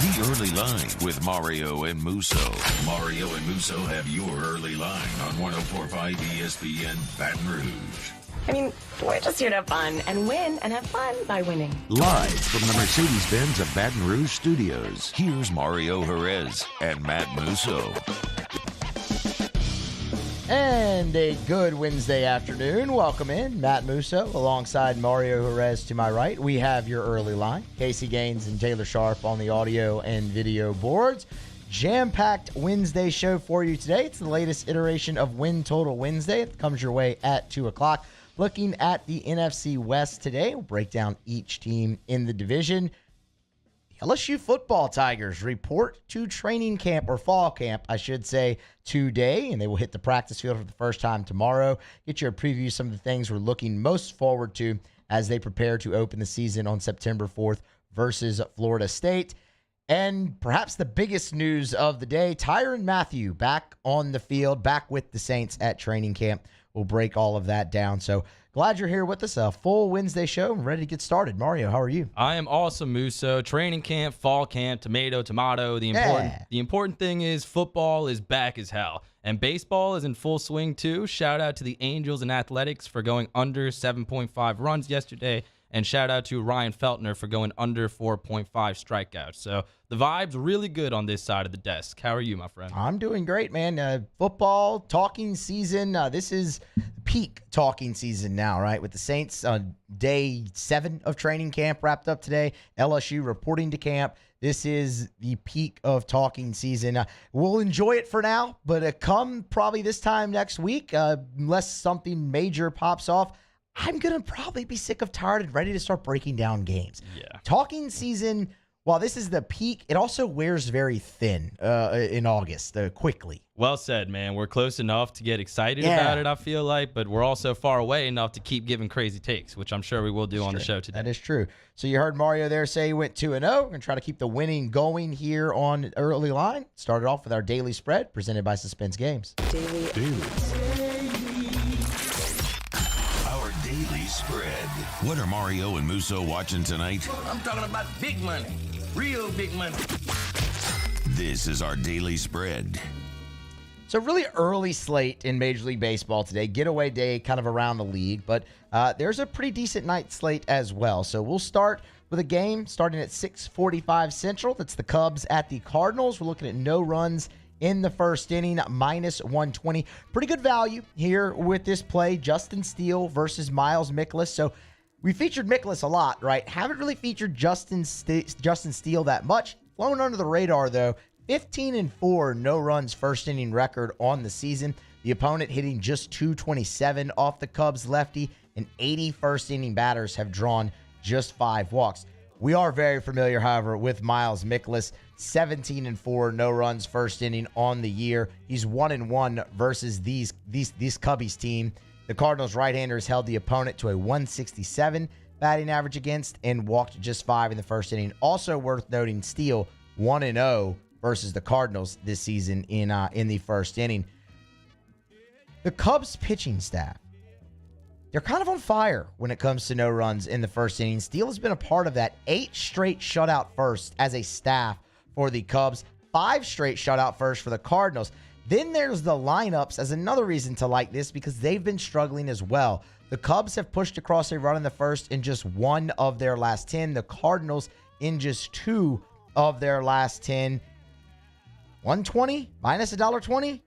The Early Line with Mario and Musso. Mario and Musso have your early line on 104.5 ESPN Baton Rouge. I mean, we're just here to have fun and win and have fun by winning. Live from the Mercedes-Benz of Baton Rouge studios, here's Mario Jerez and Matt Musso. And a good Wednesday afternoon. Welcome in, Matt Musso, alongside Mario Jerez to my right. We have your early line, Casey Gaines and Taylor Sharp on the audio and video boards. Jam-packed Wednesday show for you today. It's the latest iteration of Win Total Wednesday. It comes your way at 2 o'clock. Looking at the NFC West today, we'll break down each team in the division. LSU football Tigers report to training camp, or fall camp, I should say, today, and they will hit the practice field for the first time tomorrow. Get you a preview of some of the things we're looking most forward to as they prepare to open the season on September 4th versus Florida State. And perhaps the biggest news of the day, Tyrann Mathieu back on the field, back with the Saints at training camp. We'll break all of that down. So glad you're here with us. A full Wednesday show. I'm ready to get started. Mario, how are you? I am awesome, Musso. Training camp, fall camp, tomato. The important thing is football is back as hell. And baseball is in full swing too. Shout out to the Angels and Athletics for going under 7.5 runs yesterday. And shout out to Ryan Feltner for going under 4.5 strikeouts. So the vibe's really good on this side of the desk. How are you, my friend? I'm doing great, man. Football, talking season. This is peak talking season now, right? With the Saints on day 7 of training camp wrapped up today. LSU reporting to camp. This is the peak of talking season. We'll enjoy it for now, but come probably this time next week, unless something major pops off, I'm going to probably be sick of tired and ready to start breaking down games. Yeah. Talking season, while this is the peak, it also wears very thin in August, quickly. Well said, man. We're close enough to get excited about it, I feel like, but we're also far away enough to keep giving crazy takes, which I'm sure we will do on the show today. That is true. So you heard Mario there say he went 2-0. We're going to try to keep the winning going here on Early Line. Started off with our daily spread presented by Suspense Games. Daily spread. What are Mario and Musso watching tonight? I'm talking about big money. Real big money. This is our daily spread. So really early slate in Major League Baseball today. Getaway day kind of around the league, but there's a pretty decent night slate as well. So we'll start with a game starting at 6:45 Central. That's the Cubs at the Cardinals. We're looking at no runs in the first inning, -120. Pretty good value here with this play. Justin Steele versus Miles Mikolas. So we featured Mikolas a lot, right? Haven't really featured Justin Steele that much. Flown under the radar, though. 15-4 no runs first inning record on the season. The opponent hitting just .227 off the Cubs lefty, and 80 first inning batters have drawn just 5 walks. We are very familiar, however, with Miles Mikolas. 17-4 no runs first inning on the year. He's 1-1 versus these Cubbies team. The Cardinals right-handers held the opponent to a 167 batting average against and walked just 5 in the first inning. Also worth noting, Steele 1-0 versus the Cardinals this season in the first inning. The Cubs pitching staff, they're kind of on fire when it comes to no runs in the first inning. Steele has been a part of that. 8 straight shutout firsts as a staff for the Cubs. 5 straight shutout firsts for the Cardinals. Then there's the lineups as another reason to like this because they've been struggling as well. The Cubs have pushed across a run in the first in just 1 of their last 10. The Cardinals in just 2 of their last 10. 120 minus $1.20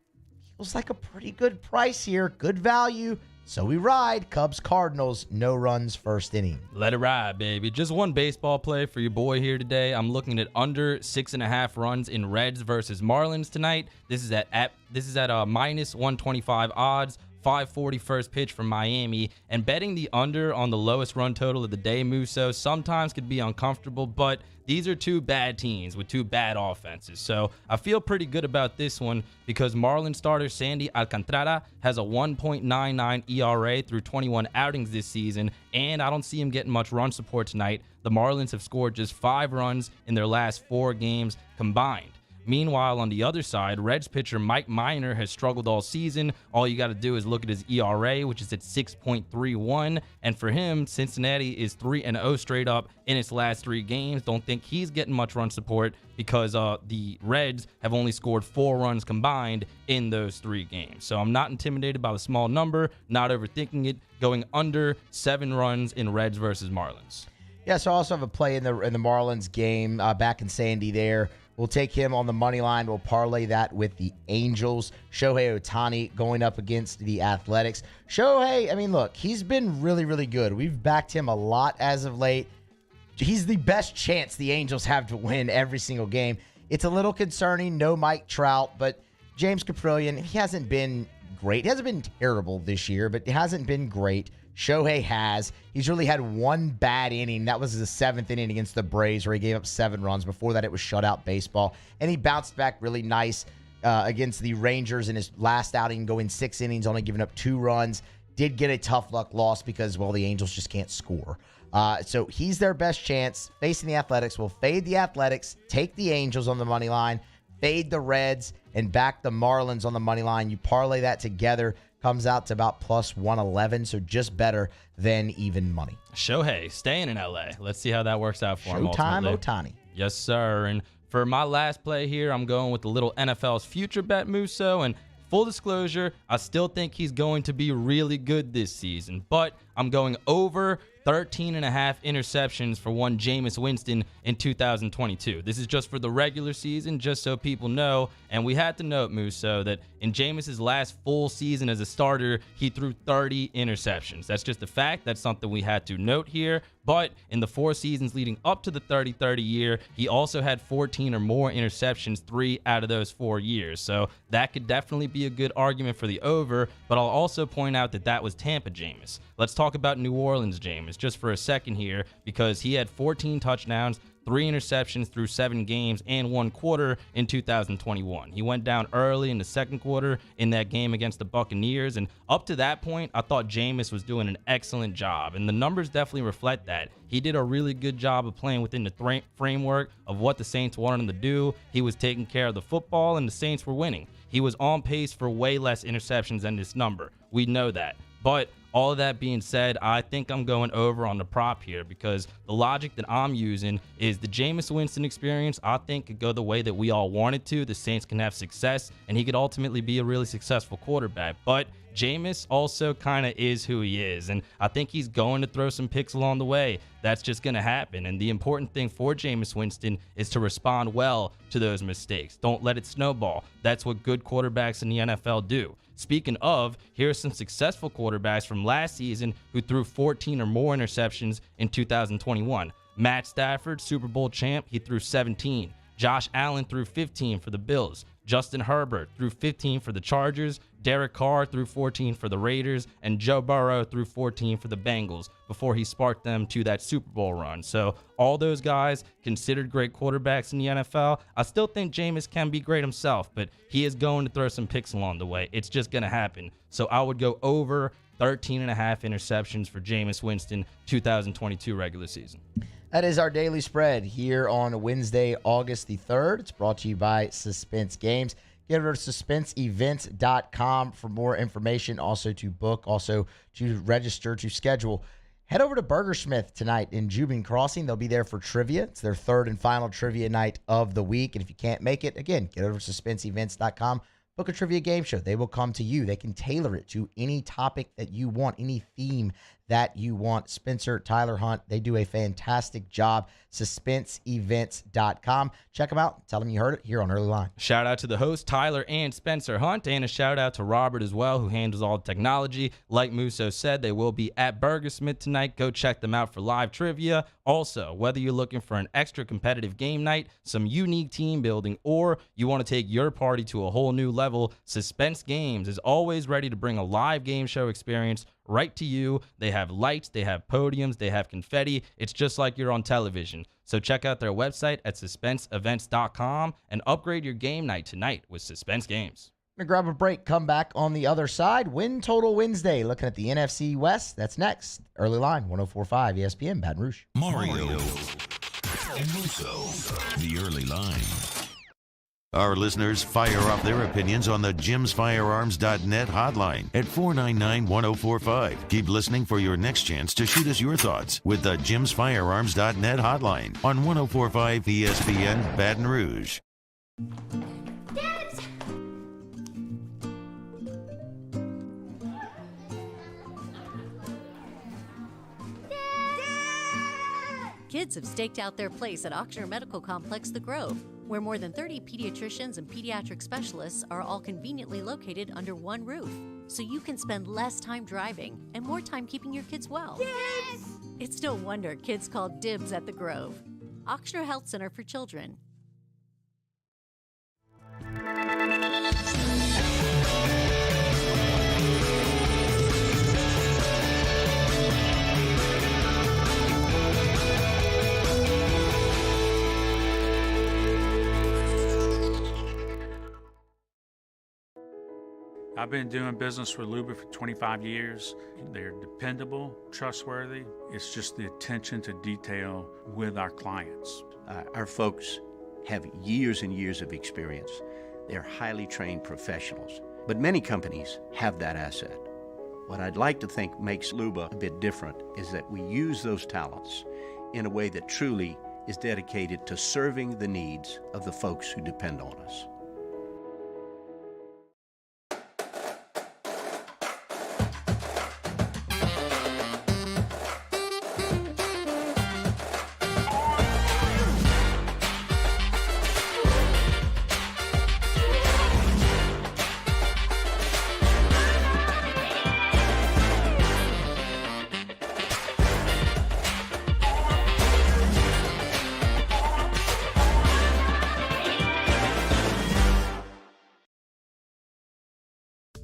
feels like a pretty good price here. Good value. So we ride. Cubs Cardinals, no runs first inning. Let it ride, baby. Just one baseball play for your boy here today. I'm looking at under 6.5 runs in Reds versus Marlins tonight. This is at -125 odds. 5:40 first pitch from Miami, and betting the under on the lowest run total of the day, Musso, sometimes could be uncomfortable, but these are 2 bad teams with 2 bad offenses. So I feel pretty good about this one because Marlins starter Sandy Alcantara has a 1.99 ERA through 21 outings this season, and I don't see him getting much run support tonight. The Marlins have scored just 5 runs in their last 4 games combined. Meanwhile, on the other side, Reds pitcher Mike Minor has struggled all season. All you got to do is look at his ERA, which is at 6.31. And for him, Cincinnati is 3-0 straight up in its last 3 games. Don't think he's getting much run support because the Reds have only scored 4 runs combined in those 3 games. So I'm not intimidated by the small number, not overthinking it, going under 7 runs in Reds versus Marlins. Yeah, so I also have a play in the Marlins game back in Sandy there. We'll take him on the money line. We'll parlay that with the Angels. Shohei Ohtani going up against the Athletics. Shohei, I mean, look, he's been really, really good. We've backed him a lot as of late. He's the best chance the Angels have to win every single game. It's a little concerning, no Mike Trout, but James Caprillion, he hasn't been great. He hasn't been terrible this year, but he hasn't been great. Shohei has. He's really had one bad inning. That was the 7th inning against the Braves where he gave up 7 runs. Before that, it was shutout baseball. And he bounced back really nice against the Rangers in his last outing, going 6 innings, only giving up 2 runs. Did get a tough luck loss because, well, the Angels just can't score. So he's their best chance. Facing the Athletics, we'll fade the Athletics, take the Angels on the money line, fade the Reds, and back the Marlins on the money line. You parlay that together, comes out to about plus 111, so just better than even money. Shohei staying in LA. Let's see how that works out for him. Showtime Ohtani. Yes, sir. And for my last play here, I'm going with the little NFL's future bet, Musso. And full disclosure, I still think he's going to be really good this season, but I'm going over 13.5 interceptions for one Jameis Winston in 2022. This is just for the regular season, just so people know. And we had to note, Musso, that in Jameis's last full season as a starter, he threw 30 interceptions. That's just a fact. That's something we had to note here. But in the 4 seasons leading up to the 30-30 year, he also had 14 or more interceptions 3 out of those 4 years. So that could definitely be a good argument for the over. But I'll also point out that that was Tampa Jameis. Let's talk about New Orleans Jameis just for a second here, because he had 14 touchdowns, 3 interceptions through 7 games and 1 quarter in 2021. He went down early in the second quarter in that game against the Buccaneers, and up to that point, I thought Jameis was doing an excellent job, and the numbers definitely reflect that. He did a really good job of playing within the framework of what the Saints wanted him to do. He was taking care of the football, and the Saints were winning. He was on pace for way less interceptions than this number. We know that. But all of that being said, I think I'm going over on the prop here because the logic that I'm using is the Jameis Winston experience, I think, could go the way that we all want it to. The Saints can have success, and he could ultimately be a really successful quarterback. But Jameis also kind of is who he is, and I think he's going to throw some picks along the way. That's just going to happen, and the important thing for Jameis Winston is to respond well to those mistakes. Don't let it snowball. That's what good quarterbacks in the NFL do. Speaking of, here are some successful quarterbacks from last season who threw 14 or more interceptions in 2021. Matt Stafford, Super Bowl champ, he threw 17. Josh Allen threw 15 for the Bills. Justin Herbert threw 15 for the Chargers. Derek Carr threw 14 for the Raiders. And Joe Burrow threw 14 for the Bengals before he sparked them to that Super Bowl run. So all those guys considered great quarterbacks in the NFL. I still think Jameis can be great himself, but he is going to throw some picks along the way. It's just going to happen. So I would go over 13.5 interceptions for Jameis Winston 2022 regular season. That is our daily spread here on Wednesday, August the 3rd. It's brought to you by Suspense Games. Get over to suspenseevents.com for more information, also to book, also to register, to schedule. Head over to Burgersmith tonight in Jubin Crossing. They'll be there for trivia. It's their 3rd and final trivia night of the week. And if you can't make it, again, get over to suspenseevents.com. Book a trivia game show. They will come to you. They can tailor it to any topic that you want, any theme that you want. Spencer, Tyler Hunt, they do a fantastic job. SuspenseEvents.com. Check them out. Tell them you heard it here on Early Line. Shout out to the host, Tyler and Spencer Hunt, and a shout out to Robert as well, who handles all the technology. Like Musso said, they will be at Burgersmith tonight. Go check them out for live trivia. Also, whether you're looking for an extra competitive game night, some unique team building, or you want to take your party to a whole new level, Suspense Games is always ready to bring a live game show experience right to you. They have lights, they have podiums, they have confetti. It's just like you're on television. So check out their website at suspenseevents.com and upgrade your game night tonight with Suspense Games. Gonna grab a break, come back on the other side. Win Total Wednesday, looking at the NFC West. That's next. Early Line, 104.5 ESPN, Baton Rouge. Mario and Musso, the Early Line. Our listeners fire off their opinions on the jimsfirearms.net hotline at 499-1045. Keep listening for your next chance to shoot us your thoughts with the jimsfirearms.net hotline on 1045 ESPN Baton Rouge. Kids have staked out their place at Ochsner Medical Complex The Grove, where more than 30 pediatricians and pediatric specialists are all conveniently located under one roof, so you can spend less time driving and more time keeping your kids well. Yes! It's no wonder kids call dibs at The Grove. Ochsner Health Center for Children. I've been doing business with Luba for 25 years. They're dependable, trustworthy. It's just the attention to detail with our clients. Our folks have years and years of experience. They're highly trained professionals, but many companies have that asset. What I'd like to think makes Luba a bit different is that we use those talents in a way that truly is dedicated to serving the needs of the folks who depend on us.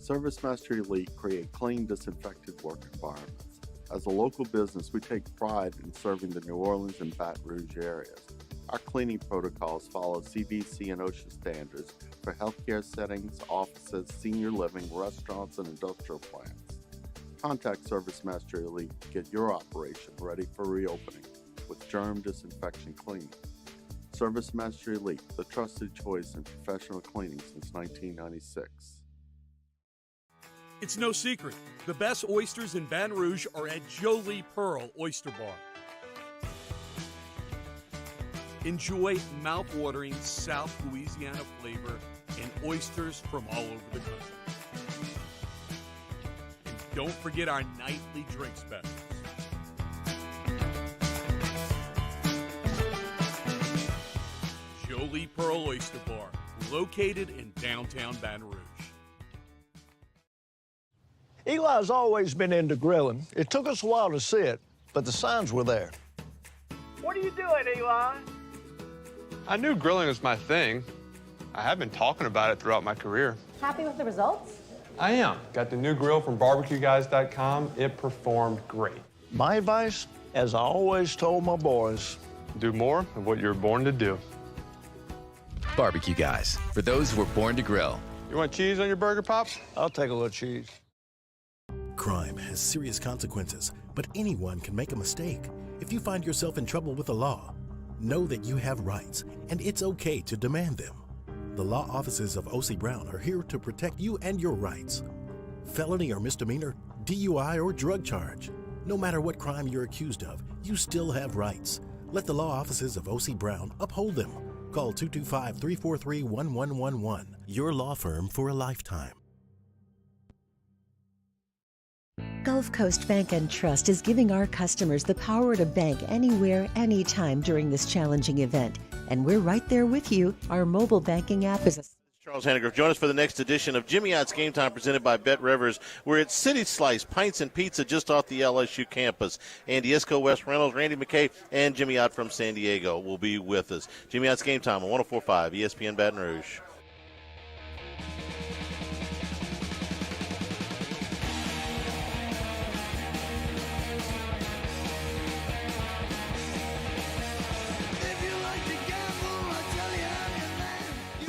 ServiceMaster Elite create clean, disinfected work environments. As a local business, we take pride in serving the New Orleans and Baton Rouge areas. Our cleaning protocols follow CDC and OSHA standards for healthcare settings, offices, senior living, restaurants, and industrial plants. Contact ServiceMaster Elite to get your operation ready for reopening with germ disinfection cleaning. ServiceMaster Elite, the trusted choice in professional cleaning since 1996. It's no secret. The best oysters in Baton Rouge are at Jolie Pearl Oyster Bar. Enjoy mouth-watering South Louisiana flavor and oysters from all over the country. And don't forget our nightly drink specials. Jolie Pearl Oyster Bar, located in downtown Baton Rouge. Eli's always been into grilling. It took us a while to see it, but the signs were there. What are you doing, Eli? I knew grilling was my thing. I have been talking about it throughout my career. Happy with the results? I am. Got the new grill from barbecueguys.com. It performed great. My advice, as I always told my boys, do more of what you're born to do. Barbecue Guys, for those who were born to grill. You want cheese on your burger, Pops? I'll take a little cheese. Crime has serious consequences, but anyone can make a mistake. If you find yourself in trouble with the law, know that you have rights, and it's okay to demand them. The law offices of O.C. Brown are here to protect you and your rights. Felony or misdemeanor, DUI or drug charge. No matter what crime you're accused of, you still have rights. Let the law offices of O.C. Brown uphold them. Call 225-343-1111. Your law firm for a lifetime. Gulf Coast Bank and Trust is giving our customers the power to bank anywhere, anytime during this challenging event. And we're right there with you. Our mobile banking app is a Charles Hanniger. Join us for the next edition of Jimmy Ott's Game Time presented by Bet Rivers. We're at City Slice, Pints and Pizza just off the LSU campus. Andy Isco, Wes Reynolds, Randy McKay, and Jimmy Ott from San Diego will be with us. Jimmy Ott's Game Time on 104.5 ESPN Baton Rouge.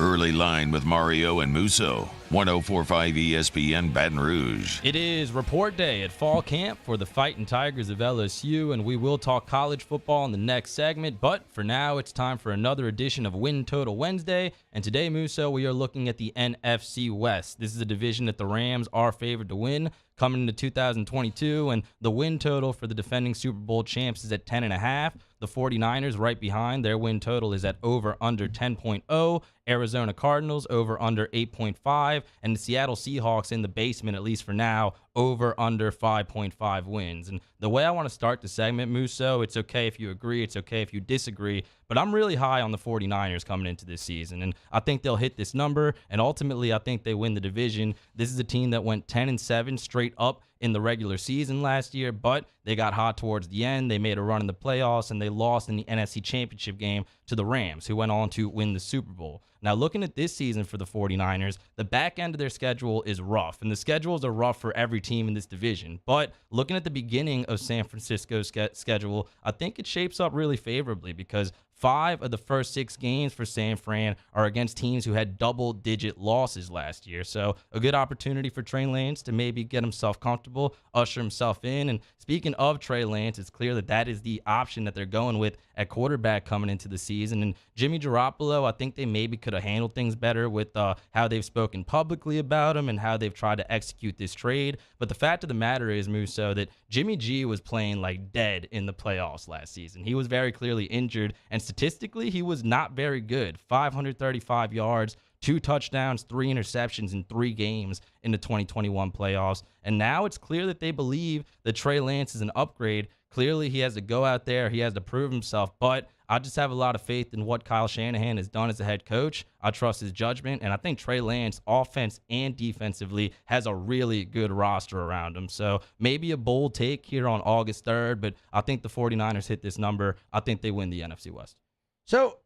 Early Line with Mario and Musso. 1045 ESPN Baton Rouge. It is report day at fall camp for the Fighting Tigers of LSU, and we will talk college football in the next segment. But for now, it's time for another edition of Win Total Wednesday. And today, Muso, we are looking at the NFC West. This is a division that the Rams are favored to win coming into 2022, and the win total for the defending Super Bowl champs is at 10.5. The 49ers right behind, their win total is at over under 10.0. Arizona Cardinals over under 8.5, and the Seattle Seahawks in the basement, at least for now, over under 5.5 wins. And the way I want to start the segment, Muso, it's okay if you agree, it's okay if you disagree, but I'm really high on the 49ers coming into this season, and I think they'll hit this number, and ultimately I think they win the division. This is a team that went 10-7 straight up in the regular season last year, but they got hot towards the end. They made a run in the playoffs, and they lost in the NFC Championship game to the Rams, who went on to win the Super Bowl. Now, looking at this season for the 49ers, the back end of their schedule is rough, and the schedules are rough for every team in this division. But looking at the beginning of San Francisco's schedule, I think it shapes up really favorably because 5 of the first 6 games for San Fran are against teams who had double-digit losses last year. So a good opportunity for Trey Lance to maybe get himself comfortable, usher himself in. And speaking of Trey Lance, it's clear that that is the option that they're going with at quarterback coming into the season. And Jimmy Garoppolo, I think they maybe could have handled things better with how they've spoken publicly about him and how they've tried to execute this trade. But the fact of the matter is, Muso, that Jimmy G was playing like dead in the playoffs last season. He was very clearly injured, and statistically, he was not very good. 535 yards, 2 touchdowns, 3 interceptions in 3 games in the 2021 playoffs. And now it's clear that they believe that Trey Lance is an upgrade. Clearly, he has to go out there. He has to prove himself. But I just have a lot of faith in what Kyle Shanahan has done as a head coach. I trust his judgment. And I think Trey Lance, offense and defensively, has a really good roster around him. So maybe a bold take here on August 3rd. But I think the 49ers hit this number. I think they win the NFC West. So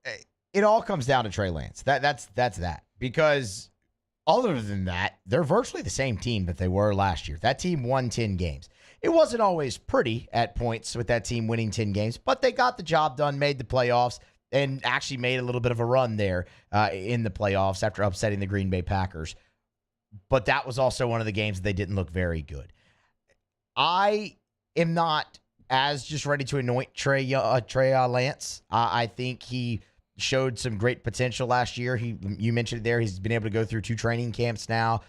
it all comes down to Trey Lance. That's that. Because other than that, they're virtually the same team that they were last year. That team won 10 games. It wasn't always pretty at points with that team winning 10 games, but they got the job done, made the playoffs, and actually made a little bit of a run there in the playoffs after upsetting the Green Bay Packers. But that was also one of the games that they didn't look very good. I am not as just ready to anoint Trey Lance. I think he showed some great potential last year. You mentioned it there. He's been able to go through 2 training camps now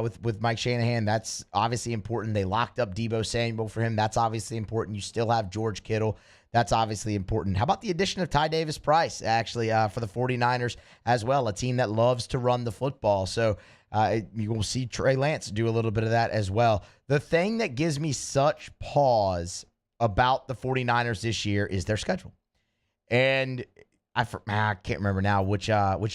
with Mike Shanahan. That's obviously important. They locked up Deebo Samuel for him. That's obviously important. You still have George Kittle. That's obviously important. How about the addition of Ty Davis-Price, actually, for the 49ers as well, a team that loves to run the football. So you will see Trey Lance do a little bit of that as well. The thing that gives me such pause about the 49ers this year is their schedule. And I can't remember now which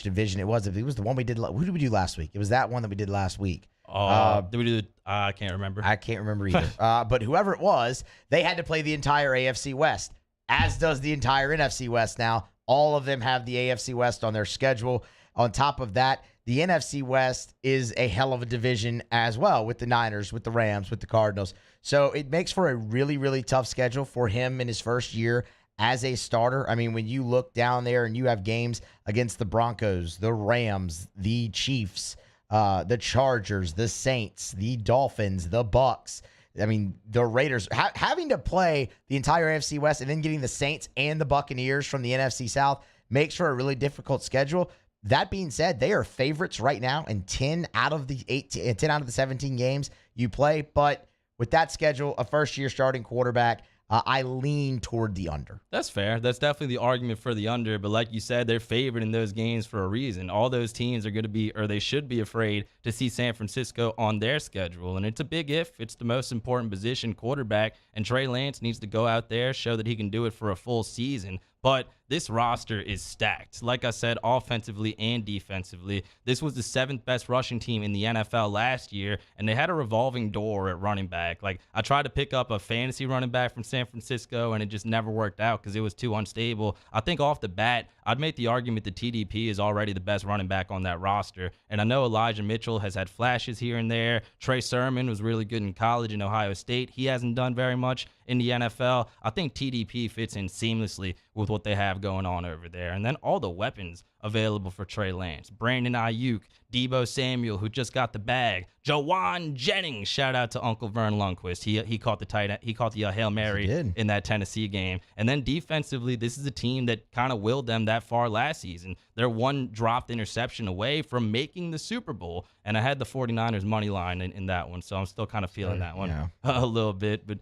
division it was. If it was the one we did, who did we do last week? It was that one that we did last week. Did we do? I can't remember. I can't remember either. But whoever it was, they had to play the entire AFC West, as does the entire NFC West now. All of them have the AFC West on their schedule. On top of that, the NFC West is a hell of a division as well, with the Niners, with the Rams, with the Cardinals. So it makes for a really, really tough schedule for him in his first year as a starter. I mean, when you look down there and you have games against the Broncos, the Rams, the Chiefs, the Chargers, the Saints, the Dolphins, the Bucks, I mean, the Raiders, having to play the entire AFC West and then getting the Saints and the Buccaneers from the NFC South makes for a really difficult schedule. That being said, they are favorites right now in 10 out of the 17 games you play. But with that schedule, a first-year starting quarterback, I lean toward the under. That's fair. That's definitely the argument for the under. But like you said, they're favored in those games for a reason. All those teams are going to be, or they should be afraid to see San Francisco on their schedule. And it's a big if. It's the most important position, quarterback. And Trey Lance needs to go out there, show that he can do it for a full season. But this roster is stacked. Like I said, offensively and defensively. This was the 7th best rushing team in the NFL last year, and they had a revolving door at running back. Like, I tried to pick up a fantasy running back from San Francisco, and it just never worked out because it was too unstable. I think off the bat, I'd make the argument that TDP is already the best running back on that roster. And I know Elijah Mitchell has had flashes here and there. Trey Sermon was really good in college in Ohio State. He hasn't done very much in the NFL. I think TDP fits in seamlessly with what they have have going on over there. And then all the weapons available for Trey Lance. Brandon Ayuk, Deebo Samuel, who just got the bag. Jawan Jennings, shout out to Uncle Vern Lundquist. He caught the Hail Mary in that Tennessee game. And then defensively, this is a team that kind of willed them that far last season. They're one dropped interception away from making the Super Bowl. And I had the 49ers money line in that one, so I'm still kind of feeling that one a little bit. But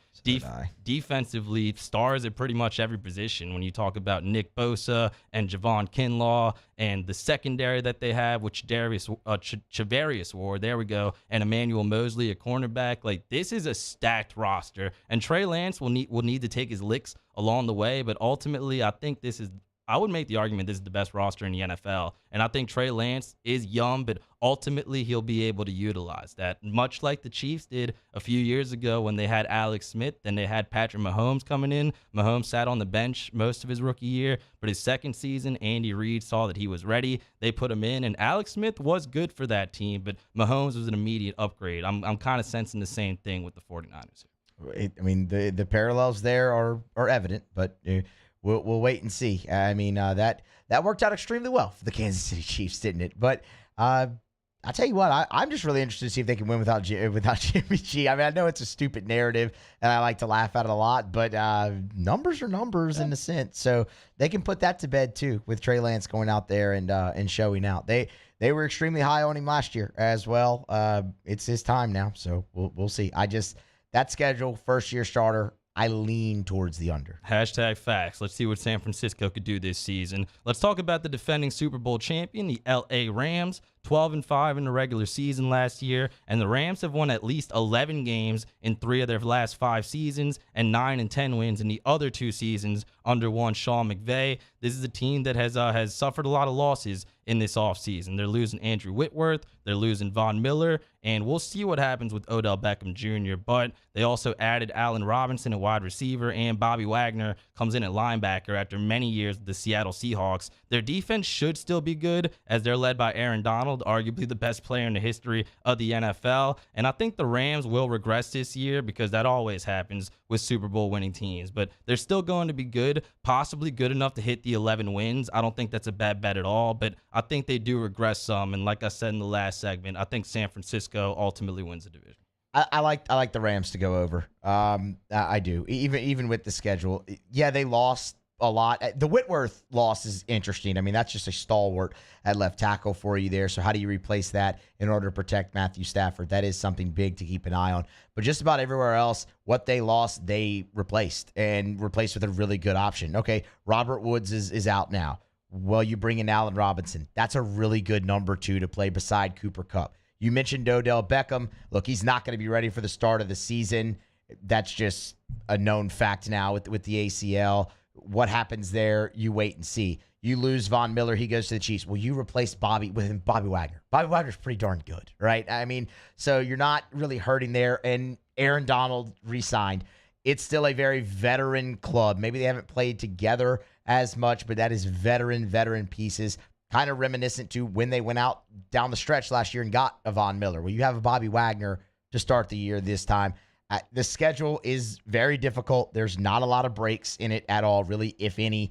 defensively, stars at pretty much every position. When you talk about Nick Bosa and Javon Kinlaw and the secondary that they have, which Chavarius Ward, there we go, and Emmanuel Mosley, a cornerback. Like, this is a stacked roster, and Trey Lance will need to take his licks along the way. But ultimately, I would make the argument this is the best roster in the NFL. And I think Trey Lance is young, but ultimately he'll be able to utilize that, much like the Chiefs did a few years ago when they had Alex Smith, then they had Patrick Mahomes coming in. Mahomes sat on the bench most of his rookie year, but his second season, Andy Reid saw that he was ready. They put him in, and Alex Smith was good for that team, but Mahomes was an immediate upgrade. I'm kind of sensing the same thing with the 49ers. I mean, the parallels there are evident, but we'll wait and see. I mean, that worked out extremely well for the Kansas City Chiefs, didn't it? But I'll tell you what, I'm just really interested to see if they can win without Jimmy G. I mean, I know it's a stupid narrative, and I like to laugh at it a lot, but numbers are numbers in a sense. So they can put that to bed too with Trey Lance going out there and showing out. They were extremely high on him last year as well. It's his time now, so we'll see. That schedule, first-year starter, I lean towards the under. Hashtag facts. Let's see what San Francisco could do this season. Let's talk about the defending Super Bowl champion, the LA Rams. 12-5 in the regular season last year, and the Rams have won at least 11 games in 3 of their last 5 seasons and 9-10 wins in the other 2 seasons under one Sean McVay. This is a team that has suffered a lot of losses in this offseason. They're losing Andrew Whitworth, they're losing Von Miller, and we'll see what happens with Odell Beckham Jr., but they also added Allen Robinson at wide receiver, and Bobby Wagner comes in at linebacker after many years with the Seattle Seahawks. Their defense should still be good, as they're led by Aaron Donald, arguably the best player in the history of the NFL. And I think the Rams will regress this year because that always happens with Super Bowl winning teams. But they're still going to be good, possibly good enough to hit the 11 wins. I don't think that's a bad bet at all, but I think they do regress some. And like I said in the last segment, I think San Francisco ultimately wins the division. I like the Rams to go over. I do. Even with the schedule. Yeah, they lost a lot. The Whitworth loss is interesting. I mean, that's just a stalwart at left tackle for you there. So how do you replace that in order to protect Matthew Stafford? That is something big to keep an eye on. But just about everywhere else, what they lost, they replaced with a really good option. Okay, Robert Woods is out now. Well, you bring in Allen Robinson. That's a really good number 2 to play beside Cooper Kupp. You mentioned Odell Beckham. Look, he's not going to be ready for the start of the season. That's just a known fact now with the ACL. What happens there, you wait and see. You lose Von Miller, he goes to the Chiefs. Well, you replace Bobby Wagner. Bobby Wagner's pretty darn good, right? I mean, so you're not really hurting there. And Aaron Donald re-signed. It's still a very veteran club. Maybe they haven't played together as much, but that is veteran pieces. Kind of reminiscent to when they went out down the stretch last year and got a Von Miller. Well, you have a Bobby Wagner to start the year this time. The schedule is very difficult. There's not a lot of breaks in it at all, really, if any.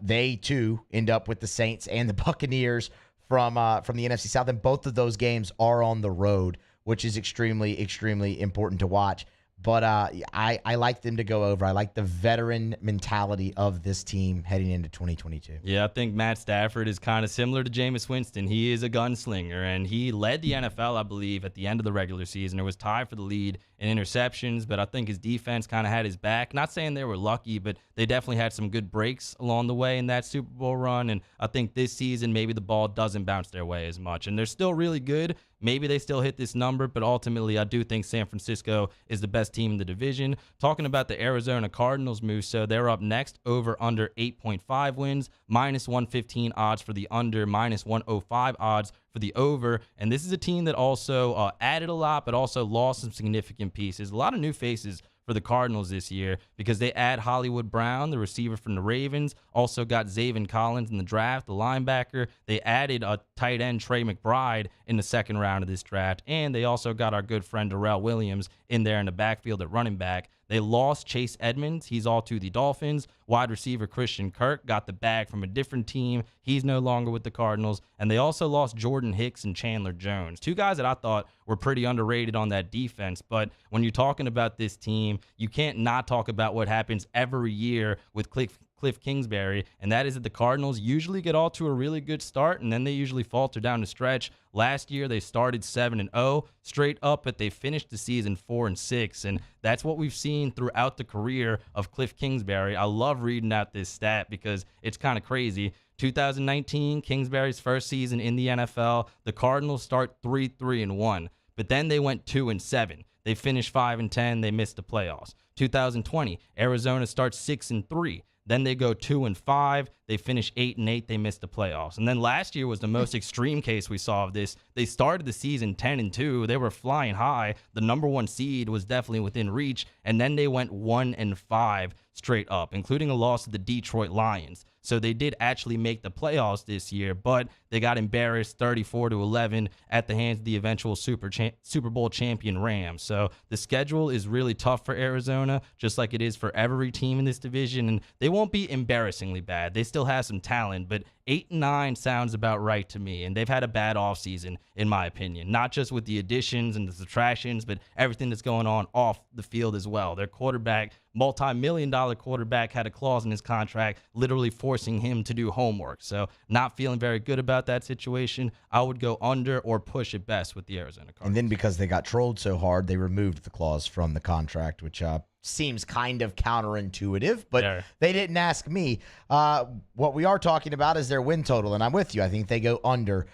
They, too, end up with the Saints and the Buccaneers from the NFC South, and both of those games are on the road, which is extremely, extremely important to watch. But I like them to go over. I like the veteran mentality of this team heading into 2022. Yeah, I think Matt Stafford is kind of similar to Jameis Winston. He is a gunslinger, and he led the NFL, I believe, at the end of the regular season. It was tied for the lead in interceptions, but I think his defense kind of had his back. Not saying they were lucky, but they definitely had some good breaks along the way in that Super Bowl run, and I think this season maybe the ball doesn't bounce their way as much. And they're still really good. Maybe they still hit this number, but ultimately I do think San Francisco is the best team in the division. Talking about the Arizona Cardinals, Musso, they're up next, over under 8.5 wins, minus 115 odds for the under, minus 105 odds for the over. And this is a team that also added a lot, but also lost some significant pieces. A lot of new faces for the Cardinals this year because they add Hollywood Brown, the receiver from the Ravens, also got Zaven Collins in the draft, the linebacker. They added a tight end, Trey McBride, in the second round of this draft, and they also got our good friend Darrell Williams in there in the backfield at running back. They lost Chase Edmonds. He's all to the Dolphins. Wide receiver Christian Kirk got the bag from a different team. He's no longer with the Cardinals. And they also lost Jordan Hicks and Chandler Jones, two guys that I thought were pretty underrated on that defense. But when you're talking about this team, you can't not talk about what happens every year with Cliff Kingsbury, and that is that the Cardinals usually get all to a really good start, and then they usually falter down the stretch. Last year, they started 7-0 straight up, but they finished the season 4-6, and that's what we've seen throughout the career of Cliff Kingsbury. I love reading out this stat because it's kind of crazy. 2019, Kingsbury's first season in the NFL, the Cardinals start 3-1, but then they went 2-7. They finished 5-10. They missed the playoffs. 2020, Arizona starts 6-3. Then they go 2-5. They finish 8-8. They missed the playoffs. And then last year was the most extreme case we saw of this. They started the season 10-2. They were flying high. The number one seed was definitely within reach. And then they went 1-5 straight up, including a loss to the Detroit Lions. So they did actually make the playoffs this year, but they got embarrassed 34-11 at the hands of the eventual Super Bowl champion Rams. So the schedule is really tough for Arizona, just like it is for every team in this division. And they won't be embarrassingly bad. They still have some talent, but 8-9 sounds about right to me. And they've had a bad offseason, in my opinion, not just with the additions and the subtractions, but everything that's going on off the field as well. Their quarterback, multi-million-dollar quarterback, had a clause in his contract literally forcing him to do homework. So not feeling very good about that situation. I would go under or push at best with the Arizona Cardinals. And then because they got trolled so hard, they removed the clause from the contract, which seems kind of counterintuitive, but they didn't ask me. What we are talking about is their win total, and I'm with you. I think they go under.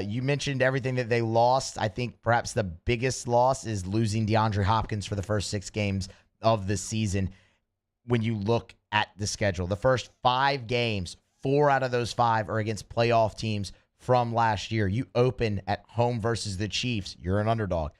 You mentioned everything that they lost. I think perhaps the biggest loss is losing DeAndre Hopkins for the first 6 games of the season. When you look at the schedule, the first 5 games, 4 out of those 5 are against playoff teams from last year. You open at home versus the Chiefs, you're an underdog.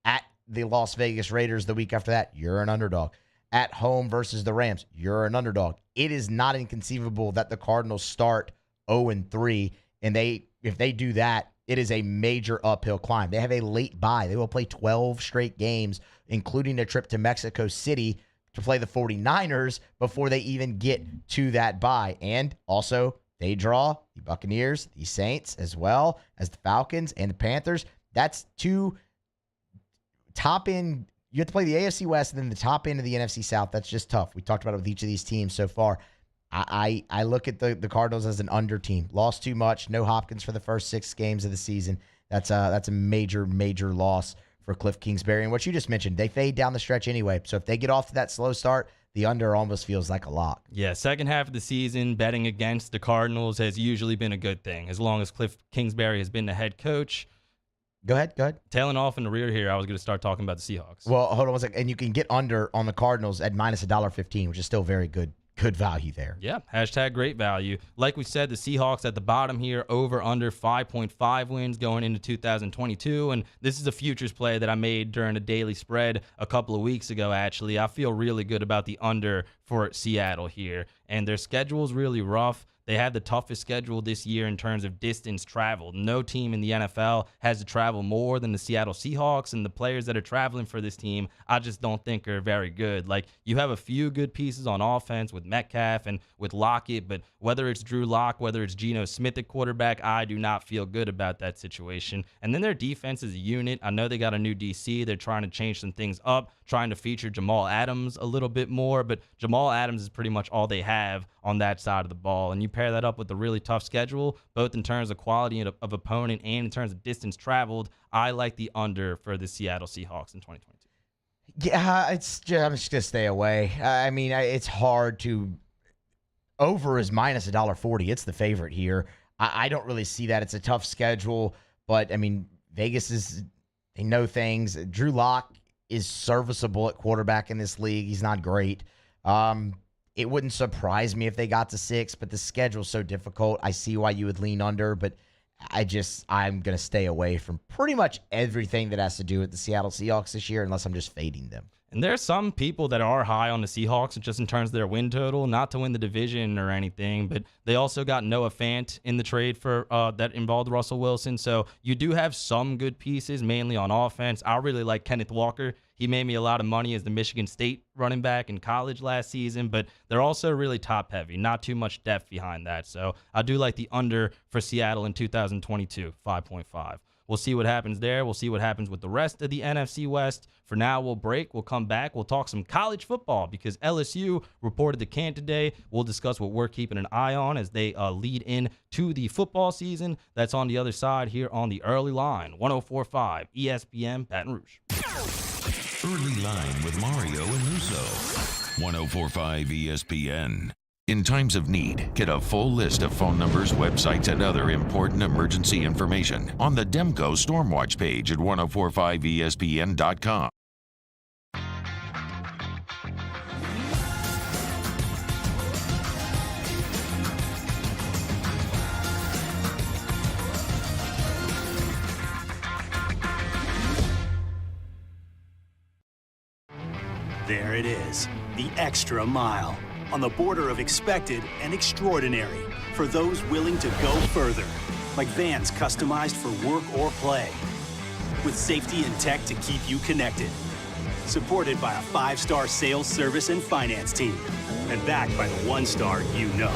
At the Las Vegas Raiders the week after that, you're an underdog. At home versus the Rams, you're an underdog. It is not inconceivable that the Cardinals start 0-3, and if they do that, it is a major uphill climb. They have a late bye. They will play 12 straight games, including a trip to Mexico City to play the 49ers before they even get to that bye. And also, they draw the Buccaneers, the Saints, as well as the Falcons and the Panthers. That's 2 top end. You have to play the AFC West and then the top end of the NFC South. That's just tough. We talked about it with each of these teams so far. I look at the Cardinals as an under team. Lost too much. No Hopkins for the first 6 games of the season. That's a major, major loss for Cliff Kingsbury. And what you just mentioned, they fade down the stretch anyway. So if they get off to that slow start, the under almost feels like a lock. Yeah, second half of the season, betting against the Cardinals has usually been a good thing, as long as Cliff Kingsbury has been the head coach. Go ahead. Tailing off in the rear here, I was going to start talking about the Seahawks. Well, hold on one second. And you can get under on the Cardinals at minus $1.15, which is still very good value there. Yeah, hashtag great value. Like we said, the Seahawks at the bottom here, over under 5.5 wins going into 2022. And this is a futures play that I made during a daily spread a couple of weeks ago, actually. I feel really good about the under for Seattle here. And their schedule is really rough. They have the toughest schedule this year in terms of distance traveled. No team in the NFL has to travel more than the Seattle Seahawks, and the players that are traveling for this team, I just don't think are very good. Like, you have a few good pieces on offense with Metcalf and with Lockett, but whether it's Drew Lock, whether it's Geno Smith at quarterback, I do not feel good about that situation. And then their defense is a unit. I know they got a new DC. They're trying to change some things up, trying to feature Jamal Adams a little bit more, but Jamal Adams is pretty much all they have on that side of the ball. And you pair that up with a really tough schedule, both in terms of quality of opponent and in terms of distance traveled, I like the under for the Seattle Seahawks in 2022. Yeah, I'm just going to stay away. I mean, it's hard to... Over is minus $1.40. It's the favorite here. I don't really see that. It's a tough schedule, but, I mean, Vegas they know things. Drew Lock is serviceable at quarterback in this league. He's not great. It wouldn't surprise me if they got to 6, but the schedule's so difficult. I see why you would lean under, but I'm going to stay away from pretty much everything that has to do with the Seattle Seahawks this year unless I'm just fading them. And there are some people that are high on the Seahawks just in terms of their win total, not to win the division or anything, but they also got Noah Fant in the trade for that involved Russell Wilson. So you do have some good pieces, mainly on offense. I really like Kenneth Walker. He made me a lot of money as the Michigan State running back in college last season, but they're also really top heavy, not too much depth behind that. So I do like the under for Seattle in 2022, 5.5. We'll see what happens there. We'll see what happens with the rest of the NFC West. For now, we'll break. We'll come back. We'll talk some college football because LSU reported to camp today. We'll discuss what we're keeping an eye on as they lead in to the football season. That's on the other side here on the early line, 104.5 ESPN Baton Rouge. Early line with Mario and Lusso. 104.5 ESPN. In times of need, get a full list of phone numbers, websites, and other important emergency information on the Demco Stormwatch page at 1045ESPN.com. There it is, the extra mile. On the border of expected and extraordinary for those willing to go further, like vans customized for work or play, with safety and tech to keep you connected, supported by a 5-star sales, service, and finance team, and backed by the 1-star you know.